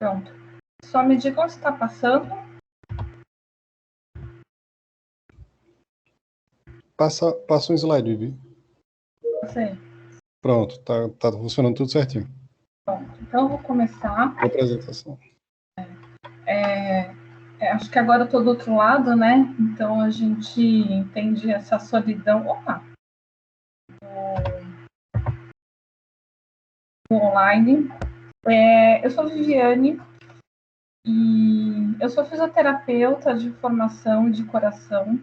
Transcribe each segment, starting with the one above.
Pronto. Só me diga onde está passando. Passa um slide, Vivi. Sim. Pronto, tá funcionando tudo certinho. Pronto. Então, eu vou começar. A apresentação. Acho que agora eu estou do outro lado, né? Então, a gente entende essa solidão. Opa! Online. Eu sou Viviane e eu sou fisioterapeuta de formação e de coração,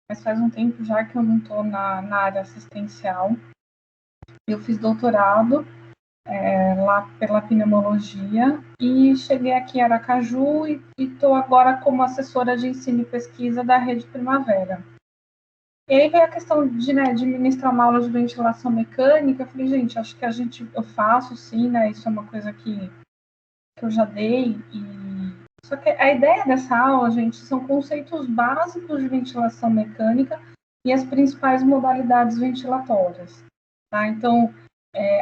mas faz um tempo já que eu não estou na área assistencial. Eu fiz doutorado lá pela pneumologia e cheguei aqui em Aracaju e estou agora como assessora de ensino e pesquisa da Rede Primavera. E aí veio a questão de ministrar uma aula de ventilação mecânica. Eu falei, gente, acho que eu faço sim, né? Isso é uma coisa que eu já dei. Só que a ideia dessa aula, gente, são conceitos básicos de ventilação mecânica e as principais modalidades ventilatórias. Tá? Então,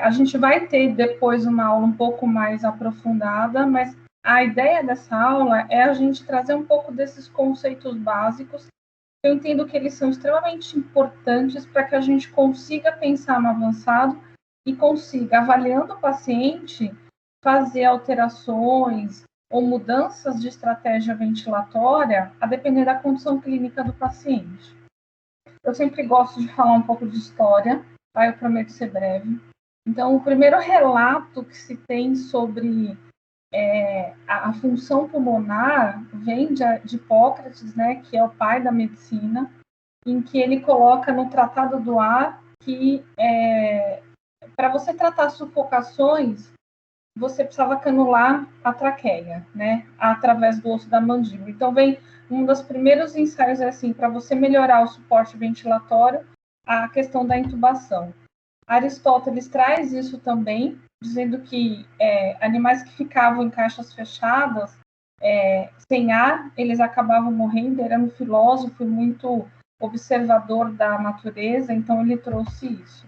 a gente vai ter depois uma aula um pouco mais aprofundada, mas a ideia dessa aula é a gente trazer um pouco desses conceitos básicos. Eu entendo que eles são extremamente importantes para que a gente consiga pensar no avançado e consiga, avaliando o paciente, fazer alterações ou mudanças de estratégia ventilatória a depender da condição clínica do paciente. Eu sempre gosto de falar um pouco de história, tá? Eu prometo ser breve. Então, o primeiro relato que se tem sobre a função pulmonar vem de Hipócrates, né, que é o pai da medicina, em que ele coloca no Tratado do Ar que para você tratar sufocações, você precisava canular a traqueia, né, através do osso da mandíbula. Então, vem um dos primeiros ensaios assim, para você melhorar o suporte ventilatório, a questão da intubação. Aristóteles traz isso também, dizendo que animais que ficavam em caixas fechadas, sem ar, eles acabavam morrendo. Ele era um filósofo muito observador da natureza, então ele trouxe isso.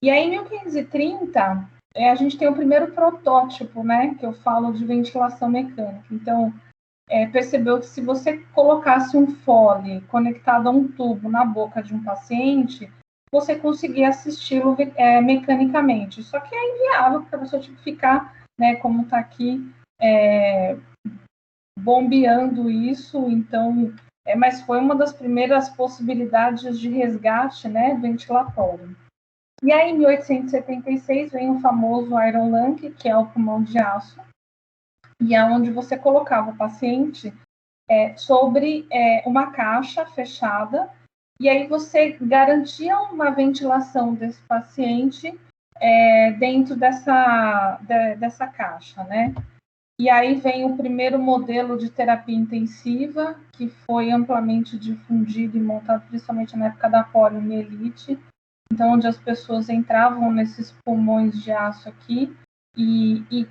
E aí, em 1530, a gente tem o primeiro protótipo, né, que eu falo de ventilação mecânica. Então, percebeu que se você colocasse um fole conectado a um tubo na boca de um paciente, você conseguia assisti-lo mecanicamente. Só que é inviável, porque a pessoa tinha que ficar, né, como está aqui, bombeando isso. Então, mas foi uma das primeiras possibilidades de resgate, né, ventilatório. E aí, em 1876, vem o famoso Iron Lung, que é o pulmão de aço, e é onde você colocava o paciente sobre uma caixa fechada, e aí você garantia uma ventilação desse paciente dentro dessa caixa, né? E aí vem o primeiro modelo de terapia intensiva, que foi amplamente difundido e montado principalmente na época da poliomielite, então onde as pessoas entravam nesses pulmões de aço aqui, e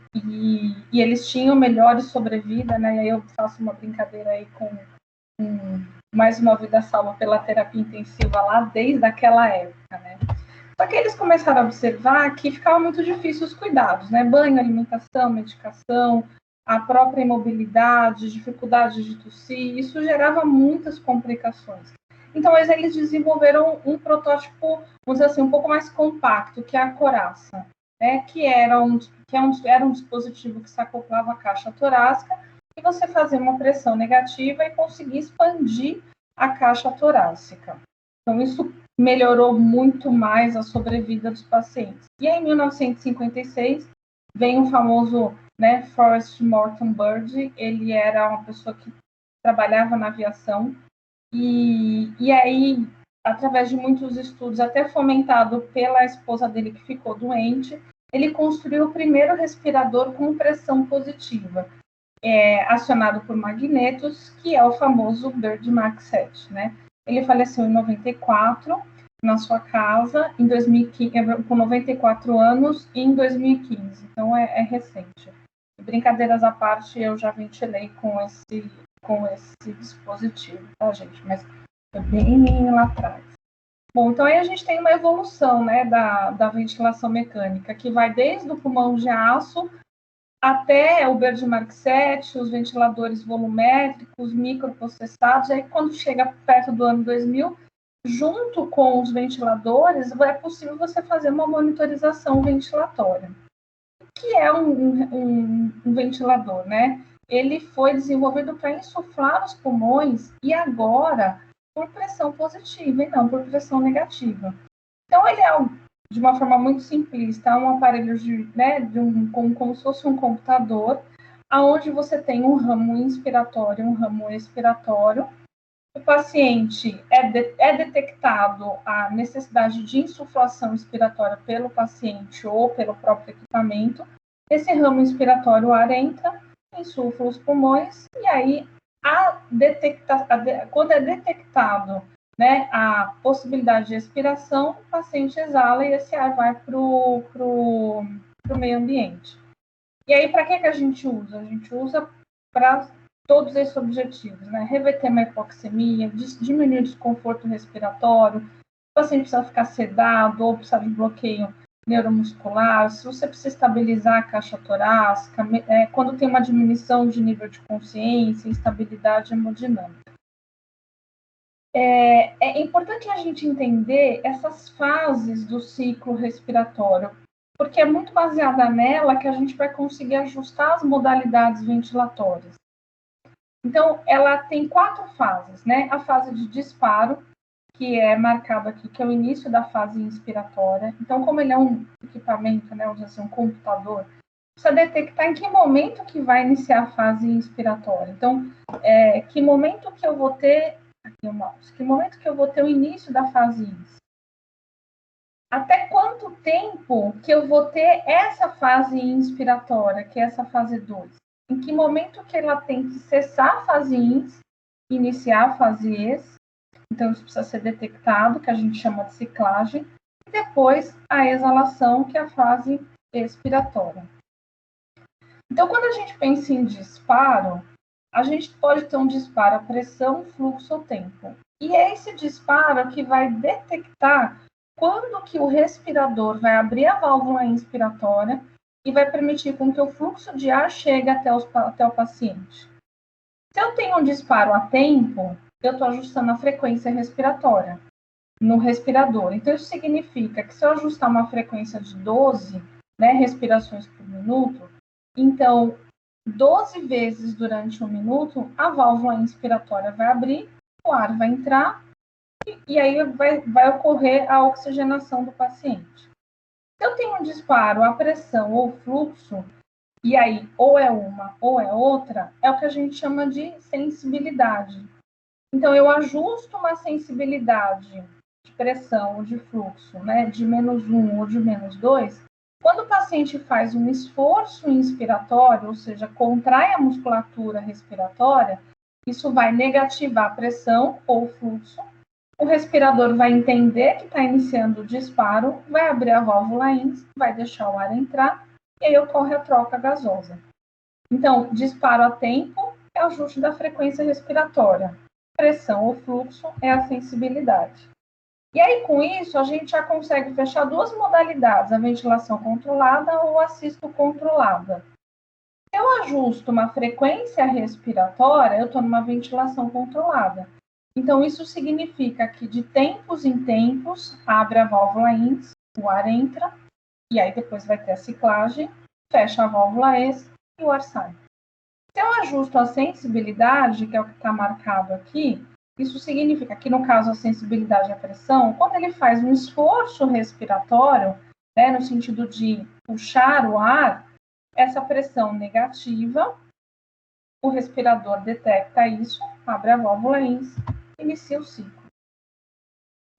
eles tinham melhores sobrevida, né? E aí eu faço uma brincadeira aí com mais uma vida salva pela terapia intensiva lá desde aquela época, né? Só que eles começaram a observar que ficava muito difícil os cuidados, né? Banho, alimentação, medicação, a própria imobilidade, dificuldade de tossir, isso gerava muitas complicações. Então, eles desenvolveram um protótipo, vamos dizer assim, um pouco mais compacto, que é a coraça, né? Que era um dispositivo que se acoplava à caixa torácica e você fazia uma pressão negativa e conseguia expandir a caixa torácica. Então, isso melhorou muito mais a sobrevida dos pacientes. E aí, em 1956, vem o famoso, né, Forrest Morton Bird. Ele era uma pessoa que trabalhava na aviação, e aí, através de muitos estudos, até fomentado pela esposa dele que ficou doente, ele construiu o primeiro respirador com pressão positiva, acionado por magnetos, que é o famoso Bird Max 7, né? Ele faleceu em 94, na sua casa, em 2015, com 94 anos, e em 2015. Então, é recente. Brincadeiras à parte, eu já ventilei com esse dispositivo, tá, gente? Mas foi bem lá atrás. Bom, então aí a gente tem uma evolução, né, da ventilação mecânica, que vai desde o pulmão de aço até o Bergmark 7, os ventiladores volumétricos, microprocessados. Aí, quando chega perto do ano 2000, junto com os ventiladores, é possível você fazer uma monitorização ventilatória. O que é um ventilador, né? Ele foi desenvolvido para insuflar os pulmões e agora por pressão positiva e não por pressão negativa. Então, ele é, de uma forma muito simplista, um aparelho como se fosse um computador, onde você tem um ramo inspiratório e um ramo expiratório. O paciente é detectado a necessidade de insuflação expiratória pelo paciente ou pelo próprio equipamento. Esse ramo inspiratório, o ar entra, insufla os pulmões, e aí, quando é detectado, né, a possibilidade de expiração, o paciente exala e esse ar vai para o meio ambiente. E aí, para que a gente usa? A gente usa para todos esses objetivos, né? Reverter uma hipoxemia, diminuir o desconforto respiratório, o paciente precisa ficar sedado ou precisa de bloqueio neuromuscular, se você precisa estabilizar a caixa torácica, quando tem uma diminuição de nível de consciência, instabilidade hemodinâmica. É importante a gente entender essas fases do ciclo respiratório, porque é muito baseada nela que a gente vai conseguir ajustar as modalidades ventilatórias. Então, ela tem 4 fases, né? A fase de disparo, que é marcado aqui, que é o início da fase inspiratória. Então, como ele é um equipamento, né, vamos dizer assim, um computador, precisa detectar em que momento que vai iniciar a fase inspiratória. Então, que momento que eu vou ter, aqui o mouse, que momento que eu vou ter o início da fase ins. Até quanto tempo que eu vou ter essa fase inspiratória, que é essa fase 2? Em que momento que ela tem que cessar a fase ins, iniciar a fase ex? Então, isso precisa ser detectado, que a gente chama de ciclagem, e depois a exalação, que é a fase expiratória. Então, quando a gente pensa em disparo, a gente pode ter um disparo a pressão, fluxo ou tempo. E é esse disparo que vai detectar quando que o respirador vai abrir a válvula inspiratória e vai permitir com que o fluxo de ar chegue até o paciente. Se eu tenho um disparo a tempo, eu estou ajustando a frequência respiratória no respirador. Então, isso significa que se eu ajustar uma frequência de 12, né, respirações por minuto, então, 12 vezes durante 1 minuto, a válvula inspiratória vai abrir, o ar vai entrar, e aí vai ocorrer a oxigenação do paciente. Se eu tenho um disparo a pressão ou fluxo, e aí ou é uma ou é outra, é o que a gente chama de sensibilidade. Então, eu ajusto uma sensibilidade de pressão ou de fluxo, né, de -1 ou de -2, quando o paciente faz um esforço inspiratório, ou seja, contrai a musculatura respiratória, isso vai negativar a pressão ou fluxo. O respirador vai entender que está iniciando o disparo, vai abrir a válvula ins, vai deixar o ar entrar, e aí ocorre a troca gasosa. Então, disparo a tempo é o ajuste da frequência respiratória. Pressão ou fluxo é a sensibilidade. E aí, com isso, a gente já consegue fechar 2 modalidades, a ventilação controlada ou assisto controlada. Se eu ajusto uma frequência respiratória, eu estou numa ventilação controlada. Então, isso significa que de tempos em tempos, abre a válvula ins, o ar entra, e aí depois vai ter a ciclagem, fecha a válvula ex e o ar sai. Se eu ajusto a sensibilidade, que é o que está marcado aqui, isso significa que, no caso, a sensibilidade à pressão, quando ele faz um esforço respiratório, né, no sentido de puxar o ar, essa pressão negativa, o respirador detecta isso, abre a válvula ins, inicia o ciclo.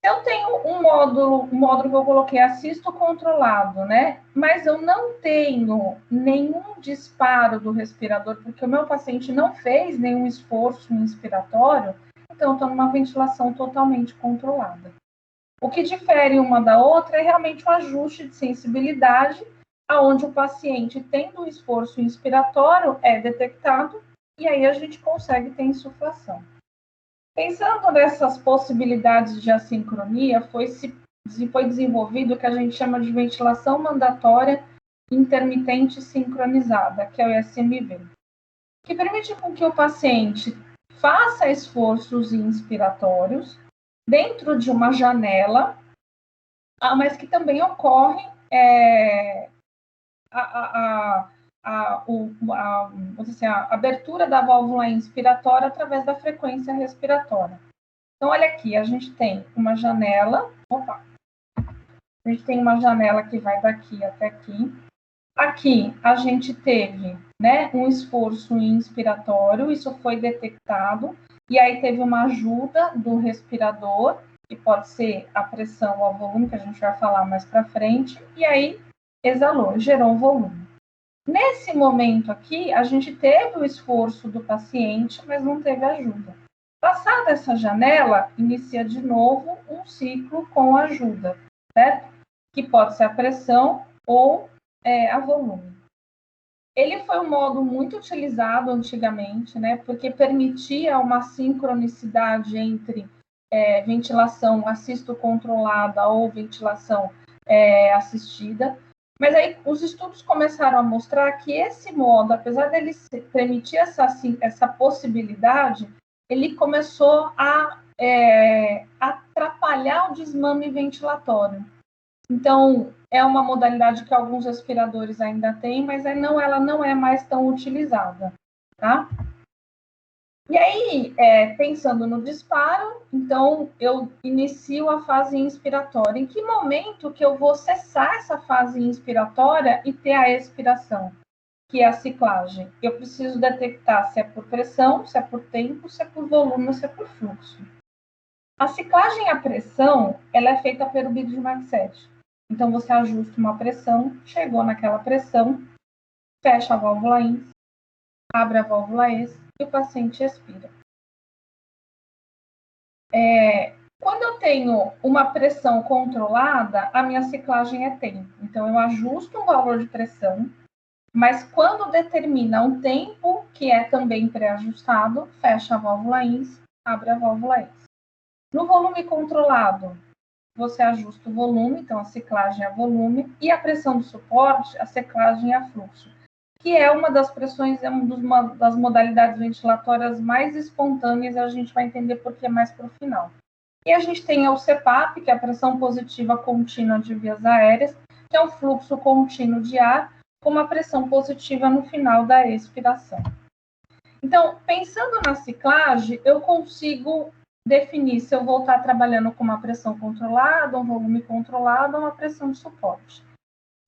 Se eu tenho um módulo que eu coloquei assisto controlado, né? Mas eu não tenho nenhum disparo do respirador, porque o meu paciente não fez nenhum esforço inspiratório, então eu estou numa ventilação totalmente controlada. O que difere uma da outra é realmente o ajuste de sensibilidade, aonde o paciente, tendo um esforço inspiratório, é detectado, e aí a gente consegue ter insuflação. Pensando nessas possibilidades de assincronia, foi desenvolvido o que a gente chama de ventilação mandatória intermitente sincronizada, que é o ISMV, que permite com que o paciente faça esforços inspiratórios dentro de uma janela, mas que também ocorre a abertura da válvula inspiratória através da frequência respiratória. Então, olha aqui, a gente tem uma janela, a gente tem uma janela que vai daqui até aqui. Aqui, a gente teve, né, um esforço inspiratório, isso foi detectado, e aí teve uma ajuda do respirador, que pode ser a pressão ou o volume, que a gente vai falar mais para frente, e aí exalou, gerou volume. Nesse momento aqui, a gente teve o esforço do paciente, mas não teve ajuda. Passada essa janela, inicia de novo um ciclo com ajuda, certo? Que pode ser a pressão ou a volume. Ele foi um modo muito utilizado antigamente, né? Porque permitia uma sincronicidade entre ventilação assisto-controlada ou ventilação assistida. Mas aí os estudos começaram a mostrar que esse modo, apesar dele permitir essa possibilidade, ele começou a atrapalhar o desmame ventilatório. Então, é uma modalidade que alguns respiradores ainda têm, mas ela não é mais tão utilizada, tá? E aí, pensando no disparo, então, eu inicio a fase inspiratória. Em que momento que eu vou cessar essa fase inspiratória e ter a expiração, que é a ciclagem? Eu preciso detectar se é por pressão, se é por tempo, se é por volume ou se é por fluxo. A ciclagem e a pressão, ela é feita pelo Bidgman-7. Então, você ajusta uma pressão, chegou naquela pressão, fecha a válvula INS, abre a válvula ES e o paciente expira. Quando eu tenho uma pressão controlada, a minha ciclagem é tempo. Então, eu ajusto um valor de pressão, mas quando determina um tempo, que é também pré-ajustado, fecha a válvula INS, abre a válvula ES. No volume controlado, você ajusta o volume, então a ciclagem é volume, e a pressão do suporte, a ciclagem é fluxo, que é uma das pressões, uma das modalidades ventilatórias mais espontâneas, a gente vai entender por que mais para o final. E a gente tem o CPAP, que é a pressão positiva contínua de vias aéreas, que é um fluxo contínuo de ar, com uma pressão positiva no final da expiração. Então, pensando na ciclagem, eu consigo definir se eu vou estar trabalhando com uma pressão controlada, um volume controlado ou uma pressão de suporte.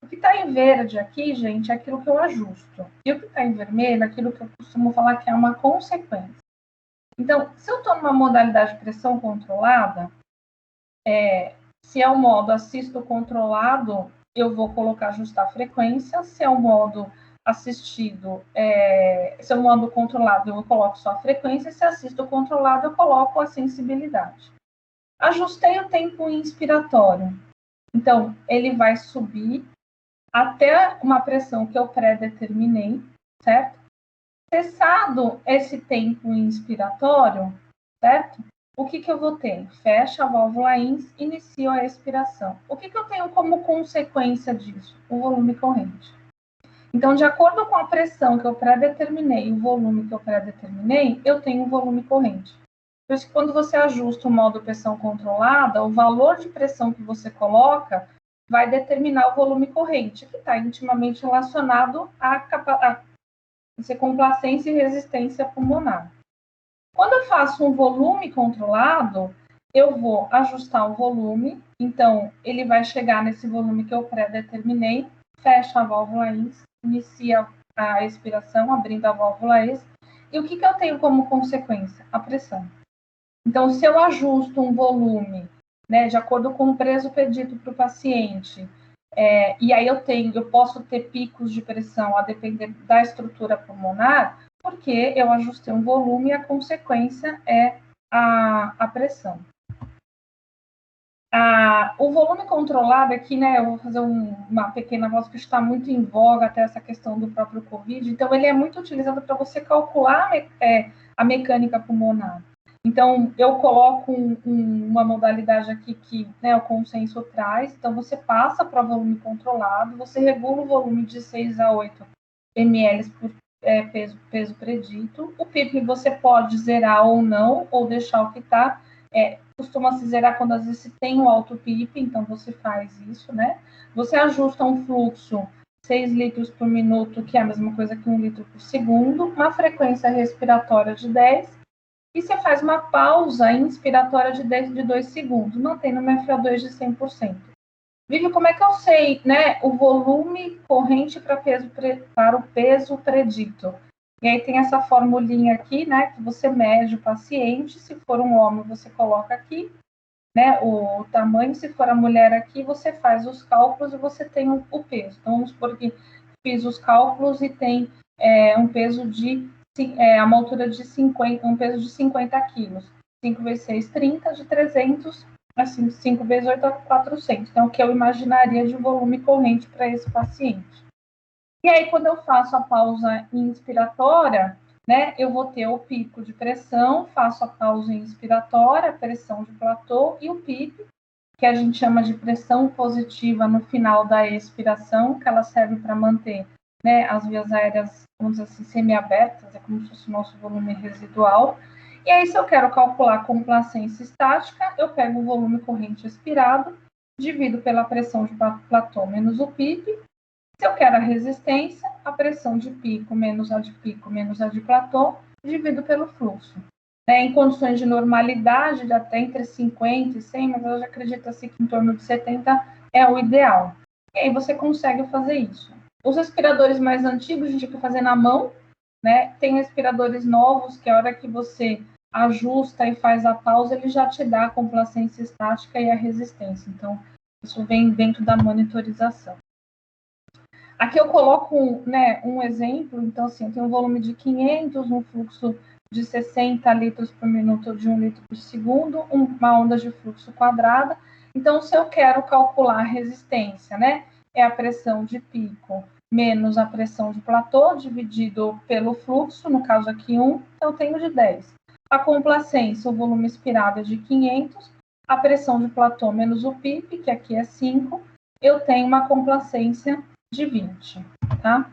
O que está em verde aqui, gente, é aquilo que eu ajusto. E o que está em vermelho é aquilo que eu costumo falar que é uma consequência. Então, se eu estou numa modalidade de pressão controlada, se é o modo assisto controlado, eu vou colocar ajustar a frequência. Se é o modo assistido, se é o modo controlado, eu coloco só a frequência. Se assisto controlado, eu coloco a sensibilidade. Ajustei o tempo inspiratório. Então, ele vai subir até uma pressão que eu pré-determinei, certo? Cessado esse tempo inspiratório, certo? O que eu vou ter? Fecha a válvula INS, inicio a expiração. O que eu tenho como consequência disso? O volume corrente. Então, de acordo com a pressão que eu pré-determinei e o volume que eu pré-determinei, eu tenho um volume corrente. Por isso que quando você ajusta o modo pressão controlada, o valor de pressão que você coloca vai determinar o volume corrente, que está intimamente relacionado a complacência e resistência pulmonar. Quando eu faço um volume controlado, eu vou ajustar o volume, então ele vai chegar nesse volume que eu pré-determinei, fecha a válvula INS, inicia a expiração, abrindo a válvula ES, e o que eu tenho como consequência? A pressão. Então, se eu ajusto um volume, né, de acordo com o preço pedido para o paciente, e aí eu posso ter picos de pressão a depender da estrutura pulmonar, porque eu ajustei um volume e a consequência é a pressão. O volume controlado aqui, né, eu vou fazer uma pequena voz que está muito em voga até essa questão do próprio COVID, então ele é muito utilizado para você calcular a mecânica pulmonar. Então, eu coloco uma modalidade aqui que, né, o consenso traz. Então, você passa para volume controlado, você regula o volume de 6 a 8 ml por peso predito. O PIP você pode zerar ou não, ou deixar o que está. Costuma se zerar quando às vezes tem o alto PIP, então você faz isso, né? Você ajusta um fluxo 6 litros por minuto, que é a mesma coisa que 1 litro por segundo, uma frequência respiratória de 10, e você faz uma pausa inspiratória de 2 segundos, mantendo uma FO2 de 100%. Vivi, como é que eu sei, né, o volume corrente para o peso predito? E aí tem essa formulinha aqui, né, que você mede o paciente. Se for um homem, você coloca aqui, né, o tamanho. Se for a mulher aqui, você faz os cálculos e você tem o peso. Então, vamos supor que fiz os cálculos e tem um peso de uma altura de 50, um peso de 50 quilos. 5 vezes 6, 30, de 300, assim, 5 vezes 8 é 400. Então, o que eu imaginaria de volume corrente para esse paciente. E aí, quando eu faço a pausa inspiratória, né, eu vou ter o pico de pressão, faço a pausa inspiratória, a pressão de platô e o pico, que a gente chama de pressão positiva no final da expiração, que ela serve para manter, né, as vias aéreas, vamos dizer assim, semiabertas, é como se fosse o nosso volume residual. E aí, se eu quero calcular a complacência estática, eu pego o volume corrente expirado, divido pela pressão de platô menos o PIP. Se eu quero a resistência, a pressão de pico menos a de pico menos a de platô, divido pelo fluxo. Em condições de normalidade, de até entre 50 e 100, mas eu já acredito assim, que em torno de 70 é o ideal. E aí você consegue fazer isso. Os respiradores mais antigos, a gente tem que fazer na mão, né? Tem respiradores novos, que a hora que você ajusta e faz a pausa, ele já te dá a complacência estática e a resistência. Então, isso vem dentro da monitorização. Aqui eu coloco, né, um exemplo. Então, assim, eu tenho um volume de 500, um fluxo de 60 litros por minuto de 1 litro por segundo, uma onda de fluxo quadrada. Então, se eu quero calcular a resistência, né, é a pressão de pico menos a pressão de platô, dividido pelo fluxo, no caso aqui 1, então eu tenho de 10. A complacência, o volume expirado é de 500, a pressão de platô menos o PIP, que aqui é 5, eu tenho uma complacência de 20, tá?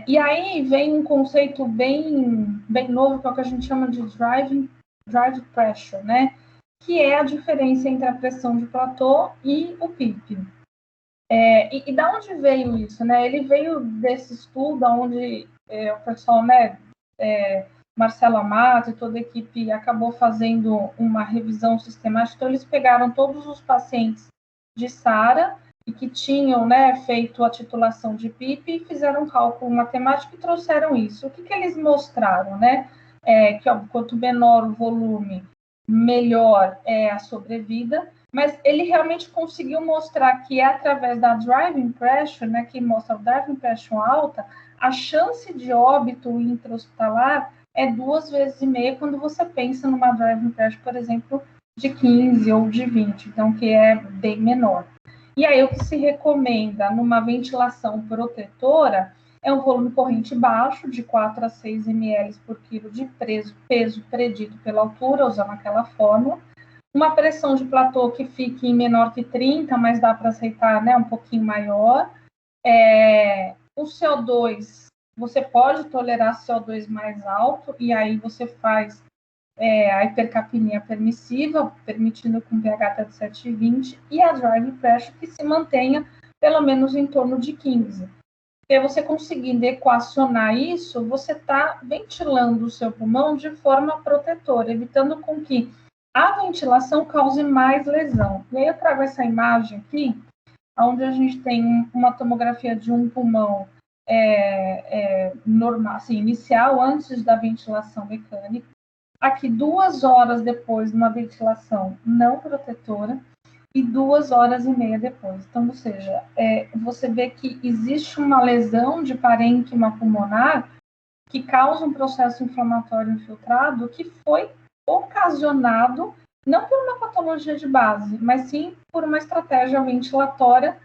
E aí vem um conceito bem novo, que é o que a gente chama de drive pressure, né? Que é a diferença entre a pressão de platô e o PIP. E da onde veio isso, né? Ele veio desse estudo onde o pessoal, né, Marcelo Amato e toda a equipe acabou fazendo uma revisão sistemática. Então, eles pegaram todos os pacientes de SARA e que tinham, né, feito a titulação de PIP e fizeram um cálculo matemático e trouxeram isso. O que eles mostraram, né? Que ó, quanto menor o volume, melhor é a sobrevida, mas ele realmente conseguiu mostrar que é através da driving pressure, né, que mostra a driving pressure alta, a chance de óbito intra-hospitalar é 2,5 vezes quando você pensa numa driving pressure, por exemplo, de 15 ou de 20, então que é bem menor. E aí o que se recomenda numa ventilação protetora é um volume corrente baixo, de 4 a 6 ml por quilo de peso predito pela altura, usando aquela fórmula. Uma pressão de platô que fique menor que 30, mas dá para aceitar, né, um pouquinho maior. O CO2, você pode tolerar CO2 mais alto, e aí você faz a hipercapnia permissiva, permitindo com pH até de 7,20, e a drive pressure que se mantenha pelo menos em torno de 15. Porque você conseguindo equacionar isso, você está ventilando o seu pulmão de forma protetora, evitando com que a ventilação cause mais lesão. E aí eu trago essa imagem aqui, onde a gente tem uma tomografia de um pulmão normal, assim, inicial, antes da ventilação mecânica. Aqui, 2 horas depois, de uma ventilação não protetora, e 2 horas e meia depois. Então, ou seja, você vê que existe uma lesão de parênquima pulmonar que causa um processo inflamatório infiltrado que foi ocasionado não por uma patologia de base, mas sim por uma estratégia ventilatória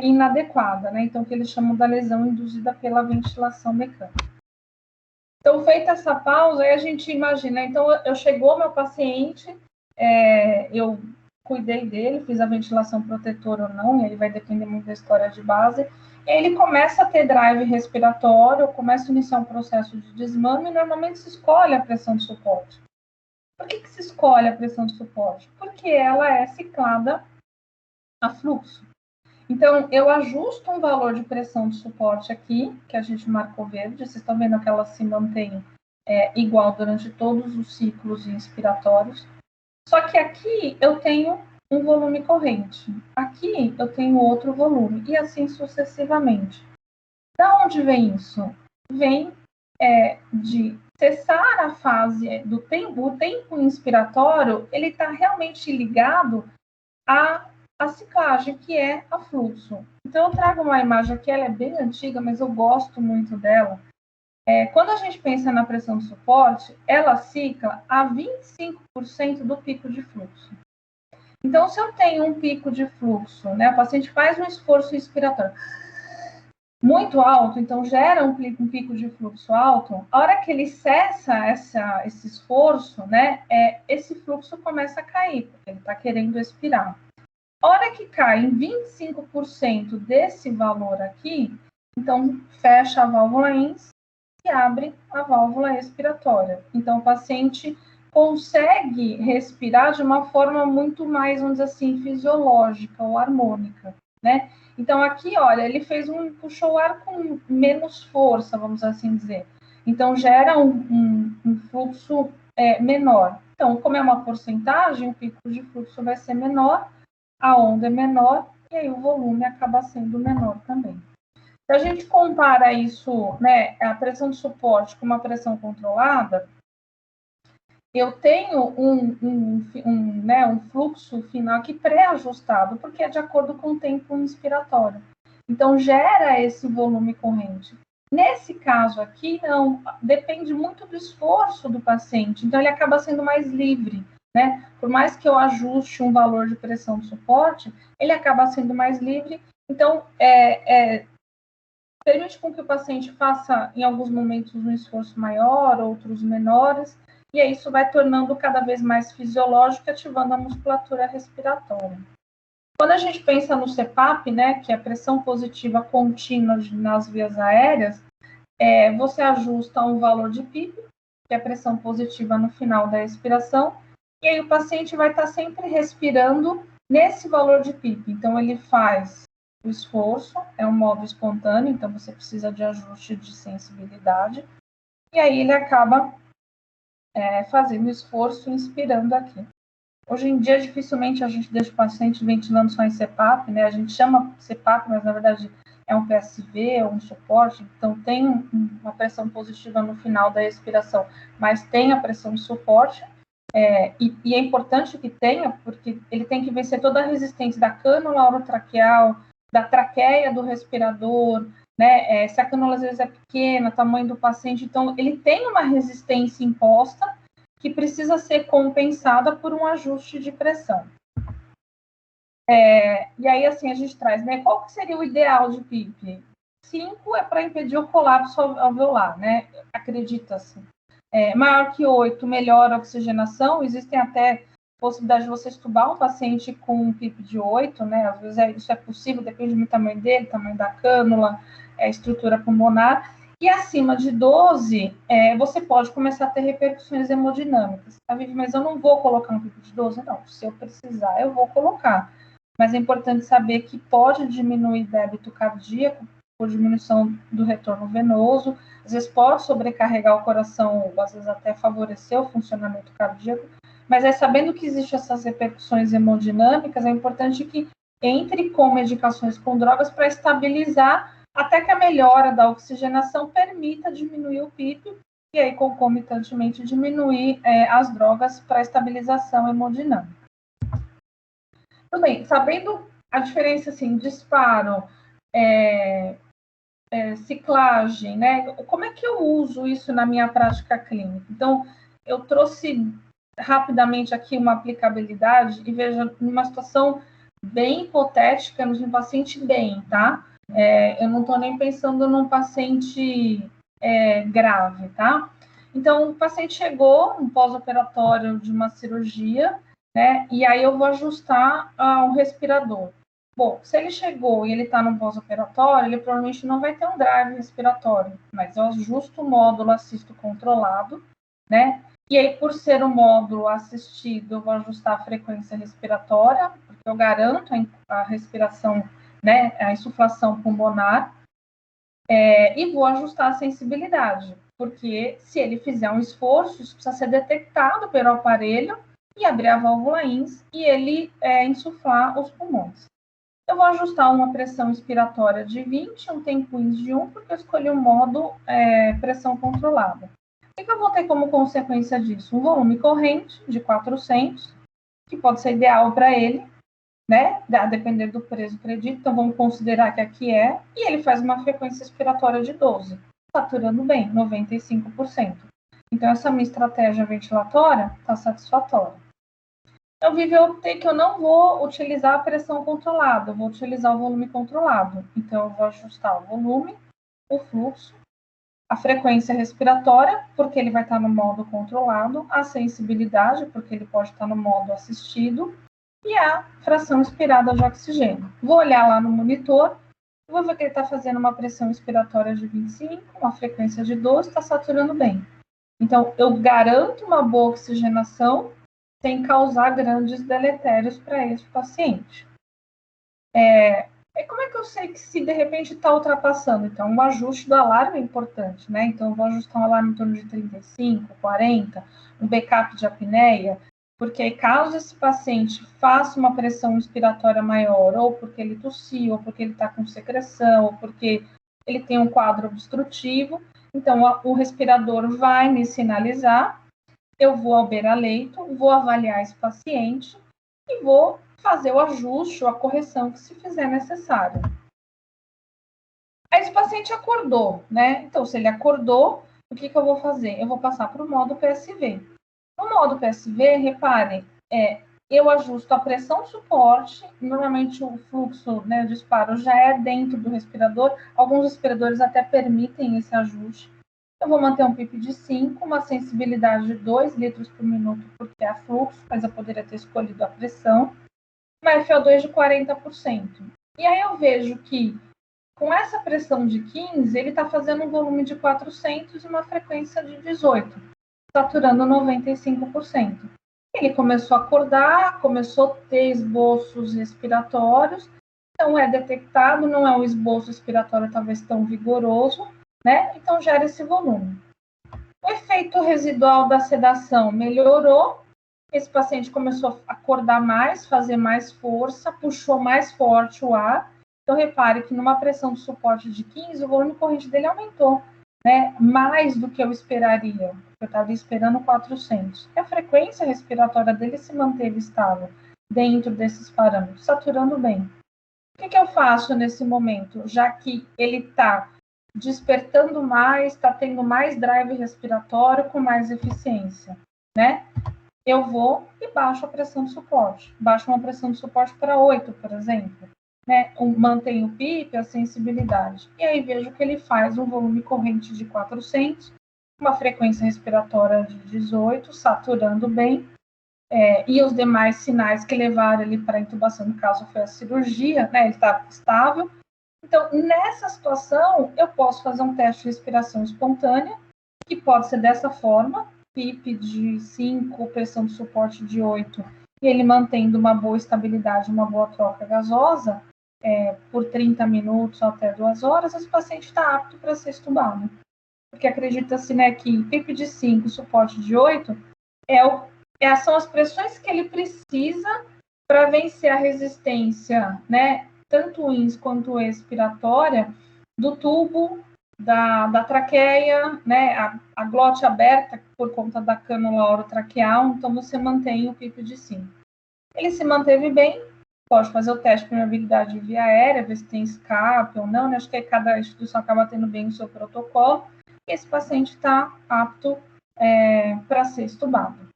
inadequada, né? Então, que eles chamam da lesão induzida pela ventilação mecânica. Então, feita essa pausa, aí a gente imagina, então chegou meu paciente, eu cuidei dele, fiz a ventilação protetora ou não, e aí vai depender muito da história de base, e aí ele começa a ter drive respiratório, começa a iniciar um processo de desmame, e normalmente se escolhe a pressão de suporte. Por que se escolhe a pressão de suporte? Porque ela é ciclada a fluxo. Então, eu ajusto um valor de pressão de suporte aqui, que a gente marcou verde. Vocês estão vendo que ela se mantém igual durante todos os ciclos inspiratórios. Só que aqui eu tenho um volume corrente. Aqui eu tenho outro volume. E assim sucessivamente. Da onde vem isso? Vem de cessar a fase do tempo. O tempo inspiratório, ele está realmente ligado a ciclagem, que é a fluxo. Então, eu trago uma imagem aqui, ela é bem antiga, mas eu gosto muito dela. Quando a gente pensa na pressão de suporte, ela cicla a 25% do pico de fluxo. Então, se eu tenho um pico de fluxo, né, o paciente faz um esforço inspiratório muito alto, então gera um pico de fluxo alto, a hora que ele cessa esse esforço, né, esse fluxo começa a cair, porque ele está querendo expirar. A hora que cai em 25% desse valor aqui, então fecha a válvula INS e abre a válvula expiratória. Então, o paciente consegue respirar de uma forma muito mais, vamos dizer assim, fisiológica ou harmônica, né? Então, aqui, olha, ele puxou o ar com menos força, vamos assim dizer. Então, gera um fluxo menor. Então, como é uma porcentagem, o pico de fluxo vai ser menor, a onda é menor, e aí o volume acaba sendo menor também. Se a gente compara isso, né, a pressão de suporte com uma pressão controlada, eu tenho um fluxo final aqui pré-ajustado, porque é de acordo com o tempo inspiratório. Então, gera esse volume corrente. Nesse caso aqui, não, depende muito do esforço do paciente, então ele acaba sendo mais livre, né? Por mais que eu ajuste um valor de pressão de suporte, ele acaba sendo mais livre, então permite com que o paciente faça, em alguns momentos, um esforço maior, outros menores, e aí isso vai tornando cada vez mais fisiológico, ativando a musculatura respiratória. Quando a gente pensa no CPAP, né, que é a pressão positiva contínua nas vias aéreas, você ajusta um valor de PIP, que é a pressão positiva no final da expiração, e aí o paciente vai estar sempre respirando nesse valor de PIP. Então, ele faz o esforço, é um modo espontâneo, então você precisa de ajuste de sensibilidade, e aí ele acaba fazendo esforço, inspirando aqui. Hoje em dia, dificilmente a gente deixa o paciente ventilando só em CPAP, né? A gente chama CPAP, mas na verdade é um PSV, um suporte, então tem uma pressão positiva no final da expiração, mas tem a pressão de suporte, e é importante que tenha, porque ele tem que vencer toda a resistência da cânula orotraqueal, da traqueia do respirador, né? Se a cânula às vezes é pequena, tamanho do paciente, então ele tem uma resistência imposta que precisa ser compensada por um ajuste de pressão. E aí, assim, a gente traz, né? Qual que seria o ideal de PIP? 5 é para impedir o colapso alveolar, né? Acredita-se. Maior que 8, melhora a oxigenação. Existem até possibilidade de você estubar um paciente com um PIP de 8, né? Às vezes isso é possível, depende do tamanho dele, tamanho da cânula, estrutura pulmonar. E acima de 12, você pode começar a ter repercussões hemodinâmicas. Ah, Vivi, mas eu não vou colocar um PIP de 12? Não, se eu precisar, eu vou colocar. Mas é importante saber que pode diminuir débito cardíaco por diminuição do retorno venoso, às vezes pode sobrecarregar o coração, ou às vezes até favorecer o funcionamento cardíaco, mas sabendo que existem essas repercussões hemodinâmicas, é importante que entre com medicações com drogas para estabilizar até que a melhora da oxigenação permita diminuir o PIP e aí concomitantemente diminuir as drogas para estabilização hemodinâmica. Tudo bem, sabendo a diferença, assim, disparo, ciclagem, né? Como é que eu uso isso na minha prática clínica? Então, eu trouxe rapidamente aqui uma aplicabilidade e veja, numa situação bem hipotética, num paciente bem, tá? Eu não estou nem pensando num paciente grave, tá? Então, o paciente chegou no pós-operatório de uma cirurgia, né? E aí eu vou ajustar o respirador. Bom, se ele chegou e ele está no pós-operatório, ele provavelmente não vai ter um drive respiratório, mas eu ajusto o módulo assisto controlado, né? E aí, por ser um módulo assistido, eu vou ajustar a frequência respiratória, porque eu garanto a respiração, né, a insuflação pulmonar, e vou ajustar a sensibilidade, porque se ele fizer um esforço, isso precisa ser detectado pelo aparelho e abrir a válvula INS e ele insuflar os pulmões. Eu vou ajustar uma pressão expiratória de 20, um tempo INS de 1, porque eu escolhi o modo pressão controlada. O que eu vou ter como consequência disso? Um volume corrente de 400, que pode ser ideal para ele, né? A depender do preço predito, então vamos considerar que aqui e ele faz uma frequência expiratória de 12, saturando bem, 95%. Então, essa minha estratégia ventilatória está satisfatória. Então, Vivi, eu optei que eu não vou utilizar a pressão controlada, eu vou utilizar o volume controlado. Então, eu vou ajustar o volume, o fluxo, a frequência respiratória, porque ele vai estar no modo controlado, a sensibilidade, porque ele pode estar no modo assistido, e a fração expirada de oxigênio. Vou olhar lá no monitor, vou ver que ele está fazendo uma pressão expiratória de 25, uma frequência de 12, está saturando bem. Então, eu garanto uma boa oxigenação sem causar grandes deletérios para esse paciente. Como é que eu sei que se de repente está ultrapassando? Então, o ajuste do alarme é importante, né? Então, eu vou ajustar um alarme em torno de 35, 40, um backup de apneia, porque caso esse paciente faça uma pressão inspiratória maior, ou porque ele tossiu, ou porque ele está com secreção, ou porque ele tem um quadro obstrutivo, então o respirador vai me sinalizar, eu vou ao beira-leito, vou avaliar esse paciente e vou fazer o ajuste ou a correção que se fizer necessário. Aí esse paciente acordou, né? Então, se ele acordou, o que eu vou fazer? Eu vou passar para o modo PSV. No modo PSV, reparem, eu ajusto a pressão suporte, normalmente o fluxo, né, o disparo já é dentro do respirador, alguns respiradores até permitem esse ajuste. Eu vou manter um PIP de 5, uma sensibilidade de 2 litros por minuto, porque é fluxo, mas eu poderia ter escolhido a pressão, uma FO2 de 40%. E aí eu vejo que, com essa pressão de 15, ele está fazendo um volume de 400 e uma frequência de 18, saturando 95%. Ele começou a acordar, começou a ter esboços respiratórios, então é detectado, não é um esboço respiratório talvez tão vigoroso, né? Então gera esse volume. O efeito residual da sedação melhorou, esse paciente começou a acordar mais, fazer mais força, puxou mais forte o ar. Então repare que numa pressão de suporte de 15, o volume corrente dele aumentou, né? Mais do que eu esperaria. Eu estava esperando 400. E a frequência respiratória dele se manteve estável dentro desses parâmetros, saturando bem. O que eu faço nesse momento? Já que ele está despertando mais, está tendo mais drive respiratório com mais eficiência, né? Eu vou e baixo a pressão de suporte. Baixo uma pressão de suporte para 8, por exemplo. Né? Mantenho o PIP, a sensibilidade. E aí vejo que ele faz um volume corrente de 400, uma frequência respiratória de 18, saturando bem, e os demais sinais que levaram ele para a intubação, no caso foi a cirurgia, né? Ele está estável. Então, nessa situação, eu posso fazer um teste de respiração espontânea, que pode ser dessa forma, PIP de 5, pressão de suporte de 8, e ele mantendo uma boa estabilidade, uma boa troca gasosa, por 30 minutos até 2 horas, esse paciente está apto para ser estubado. Porque acredita-se, né, que PIP de 5, suporte de 8, são as pressões que ele precisa para vencer a resistência, né, tanto INS quanto expiratória, do tubo, da traqueia, né, a glote aberta por conta da cânula orotraqueal, então você mantém o PIP de 5. Ele se manteve bem, pode fazer o teste de permeabilidade via aérea, ver se tem escape ou não, né? Acho que cada instituição acaba tendo bem o seu protocolo, e esse paciente está apto para ser estubado.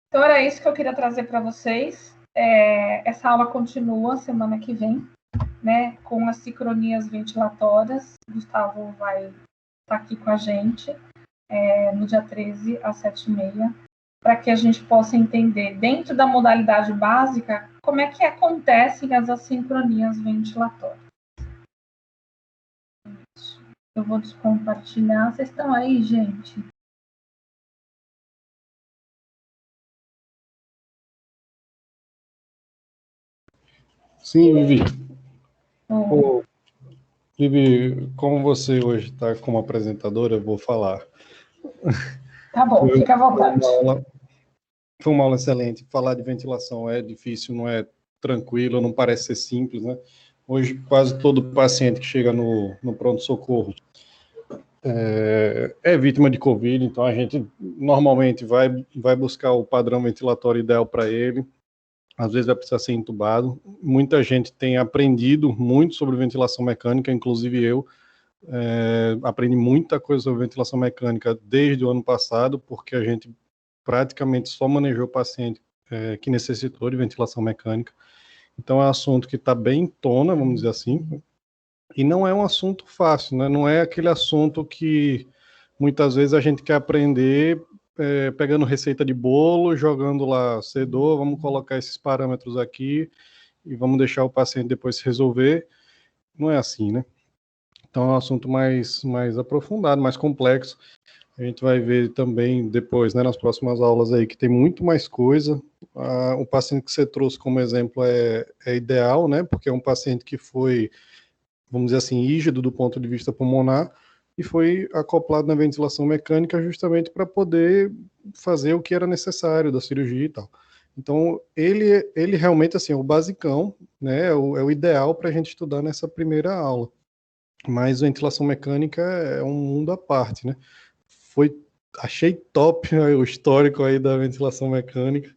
Então, era isso que eu queria trazer para vocês. Essa aula continua semana que vem, né, com as sincronias ventilatórias. Gustavo vai estar aqui com a gente no dia 13, às 7h30, para que a gente possa entender, dentro da modalidade básica, como é que acontecem as assincronias ventilatórias. Eu vou descompartilhar. Vocês estão aí, gente? Sim, Vivi. Oh. Vivi, como você hoje está como apresentadora, eu vou falar. Tá bom, fica à vontade. Foi uma aula excelente. Falar de ventilação é difícil, não é tranquilo, não parece ser simples, né? Hoje, quase todo paciente que chega no pronto-socorro é vítima de Covid, então a gente normalmente vai buscar o padrão ventilatório ideal para ele. Às vezes vai precisar ser entubado. Muita gente tem aprendido muito sobre ventilação mecânica, inclusive eu. Aprendi muita coisa sobre ventilação mecânica desde o ano passado, porque a gente praticamente só manejou paciente que necessitou de ventilação mecânica. Então é um assunto que está bem em tona, vamos dizer assim, e não é um assunto fácil, né? Não é aquele assunto que muitas vezes a gente quer aprender pegando receita de bolo, jogando lá sedor, vamos colocar esses parâmetros aqui e vamos deixar o paciente depois se resolver. Não é assim, né? Então é um assunto mais aprofundado, mais complexo. A gente vai ver também depois, né, nas próximas aulas aí, que tem muito mais coisa. O paciente que você trouxe como exemplo é ideal, né, porque é um paciente que foi, vamos dizer assim, rígido do ponto de vista pulmonar e foi acoplado na ventilação mecânica justamente para poder fazer o que era necessário da cirurgia e tal. Então, ele realmente, assim, é o basicão, né, é o ideal para a gente estudar nessa primeira aula. Mas ventilação mecânica é um mundo à parte, né? Achei top, né, o histórico aí da ventilação mecânica.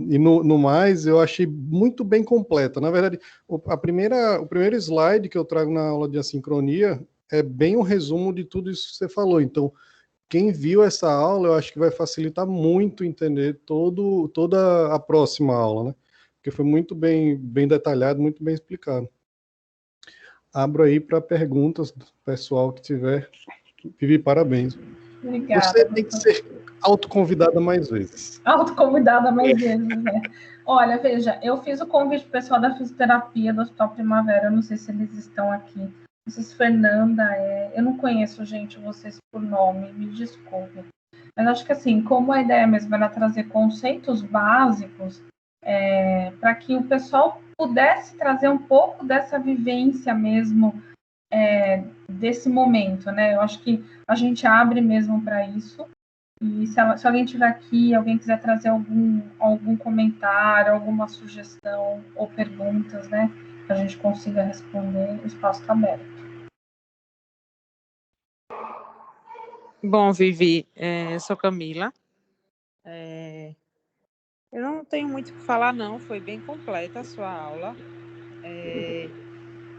E no mais, eu achei muito bem completa. Na verdade, o primeiro slide que eu trago na aula de assincronia é bem um resumo de tudo isso que você falou. Então, quem viu essa aula, eu acho que vai facilitar muito entender toda a próxima aula, né? Porque foi muito bem detalhado, muito bem explicado. Abro aí para perguntas do pessoal que tiver. Vivi, parabéns. Obrigada. Você tem que ser autoconvidada mais vezes. Autoconvidada mais vezes, né? Olha, veja, eu fiz o convite pro pessoal da fisioterapia do Hospital Primavera, eu não sei se eles estão aqui. Não sei se Fernanda eu não conheço, gente, vocês por nome, me desculpe. Mas acho que assim, como a ideia mesmo era trazer conceitos básicos, para que o pessoal pudesse trazer um pouco dessa vivência mesmo desse momento, né? Eu acho que a gente abre mesmo para isso. E se alguém estiver aqui, alguém quiser trazer algum comentário, alguma sugestão ou perguntas, né, que a gente consiga responder, o espaço está aberto. Bom, Vivi, eu sou Camila. Eu não tenho muito o que falar, não. Foi bem completa a sua aula.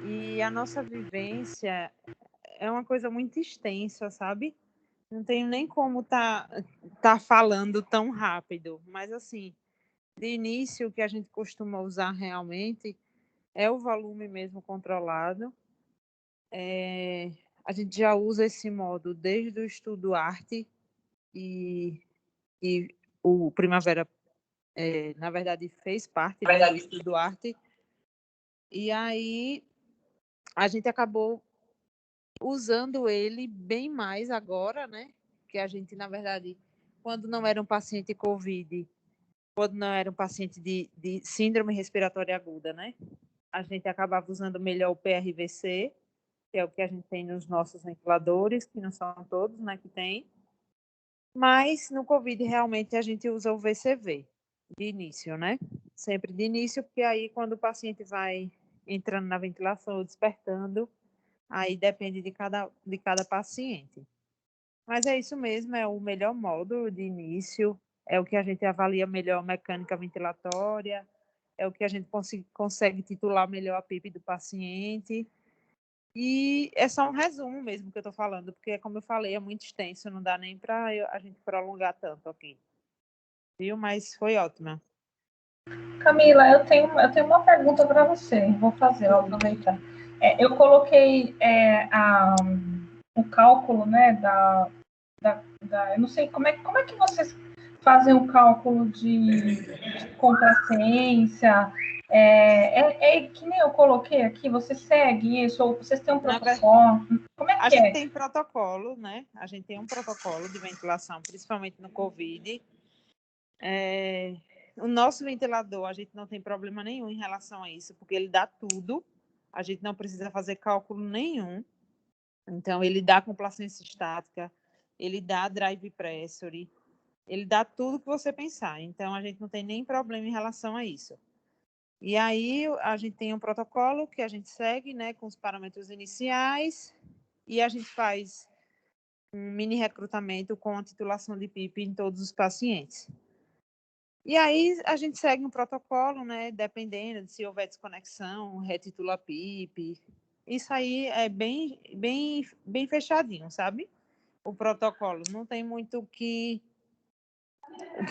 E a nossa vivência é uma coisa muito extensa, sabe? Não tenho nem como tá falando tão rápido. Mas, assim, de início, o que a gente costuma usar realmente é o volume mesmo controlado. A gente já usa esse modo desde o estudo arte e o Primavera, na verdade, fez parte do estudo arte. E aí a gente acabou usando ele bem mais agora, né? Que a gente, na verdade, quando não era um paciente COVID, quando não era um paciente de síndrome respiratória aguda, né? A gente acabava usando melhor o PRVC, que é o que a gente tem nos nossos ventiladores, que não são todos, né, que tem. Mas no COVID realmente a gente usa o VCV de início, né? Sempre de início, porque aí quando o paciente vai entrando na ventilação ou despertando, aí depende de cada paciente. Mas é isso mesmo, é o melhor modo de início, é o que a gente avalia melhor a mecânica ventilatória, é o que a gente consegue titular melhor a PIP do paciente. E é só um resumo mesmo que eu estou falando, porque, como eu falei, é muito extenso, não dá nem para a gente prolongar tanto aqui. Viu? Mas foi ótima. Camila, eu tenho uma pergunta para você. Vou fazer, vou aproveitar. Eu coloquei o cálculo, né, eu não sei como é que vocês fazem o cálculo de complacência. Que nem eu coloquei aqui, você segue isso, ou vocês têm um protocolo? Como é que a gente tem protocolo, né? A gente tem um protocolo de ventilação, principalmente no COVID. O nosso ventilador, a gente não tem problema nenhum em relação a isso, porque ele dá tudo. A gente não precisa fazer cálculo nenhum. Então, ele dá complacência estática, ele dá drive pressure, ele dá tudo que você pensar. Então, a gente não tem nem problema em relação a isso. E aí, a gente tem um protocolo que a gente segue, né, com os parâmetros iniciais, e a gente faz um mini recrutamento com a titulação de PIP em todos os pacientes. E aí, a gente segue um protocolo, né, dependendo de se houver desconexão, retitula PIP. Isso aí é bem fechadinho, sabe? O protocolo. Não tem muito o que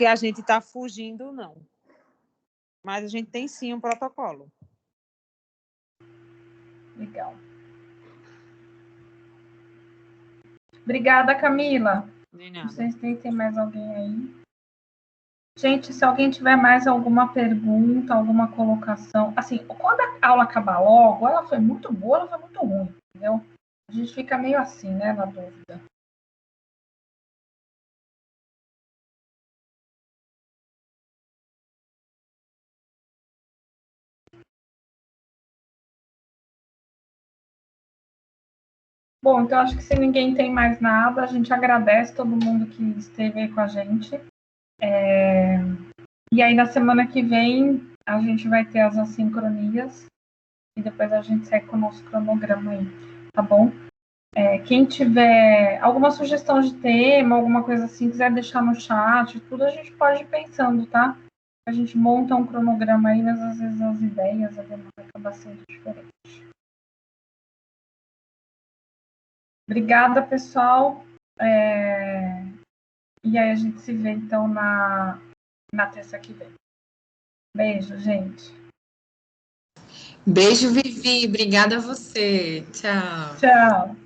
a gente está fugindo, não. Mas a gente tem sim um protocolo. Legal. Obrigada, Camila. Não sei se tem mais alguém aí. Gente, se alguém tiver mais alguma pergunta, alguma colocação, assim, quando a aula acabar logo, ela foi muito boa, ela foi muito ruim, entendeu? A gente fica meio assim, né, na dúvida. Bom, então acho que se ninguém tem mais nada, a gente agradece todo mundo que esteve aí com a gente. E aí, na semana que vem, a gente vai ter as assincronias e depois a gente segue com o nosso cronograma aí, tá bom? Quem tiver alguma sugestão de tema, alguma coisa assim, quiser deixar no chat, tudo a gente pode ir pensando, tá? A gente monta um cronograma aí, mas às vezes as ideias, a demanda acaba sendo diferente. Obrigada, pessoal. E aí a gente se vê, então, na terça que vem. Beijo, gente. Beijo, Vivi. Obrigada a você. Tchau. Tchau.